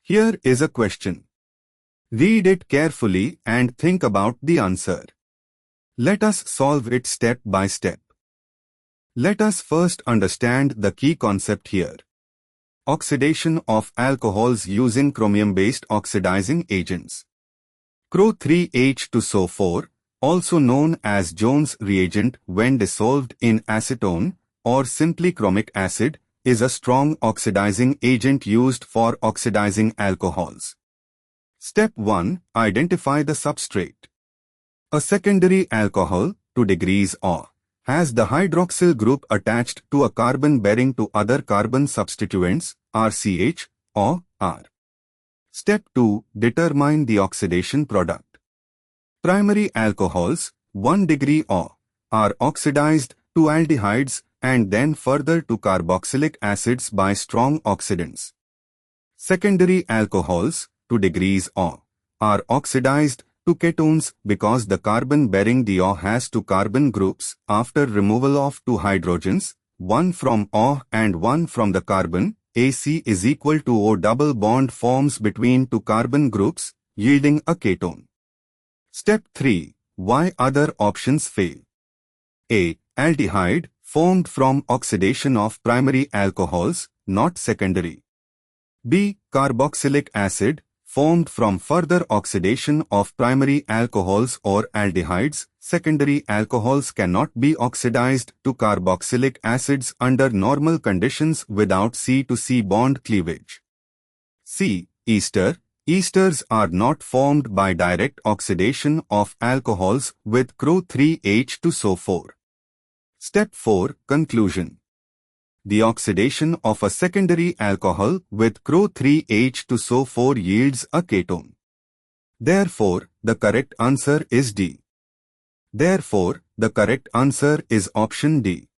Here is a question. Read it carefully and think about the answer. Let us solve it step by step. Let us first understand the key concept here. Oxidation of alcohols using chromium-based oxidizing agents. Cro3H2SO4, also known as Jones reagent when dissolved in acetone or simply chromic acid, is a strong oxidizing agent used for oxidizing alcohols. Step 1. Identify the substrate. A secondary alcohol, 2 degrees O, has the hydroxyl group attached to a carbon bearing to other carbon substituents, RCH, or R. Step 2. Determine the oxidation product. Primary alcohols, 1 degree O, are oxidized to aldehydes and then further to carboxylic acids by strong oxidants. Secondary alcohols, 2 degrees O, are oxidized to ketones because the carbon bearing the O has 2 carbon groups after removal of 2 hydrogens, one from O and one from the carbon. AC is equal to O double bond forms between 2 carbon groups, yielding a ketone. Step 3. Why other options fail? A. Aldehyde, formed from oxidation of primary alcohols, not secondary. B. Carboxylic acid, formed from further oxidation of primary alcohols or aldehydes. Secondary alcohols cannot be oxidized to carboxylic acids under normal conditions without C-to-C bond cleavage. C. Ester. Esters are not formed by direct oxidation of alcohols with Cro3H2SO4. Step 4. Conclusion. The oxidation of a secondary alcohol with Cro3H2SO4 yields a ketone. Therefore, the correct answer is D. Therefore, the correct answer is option D.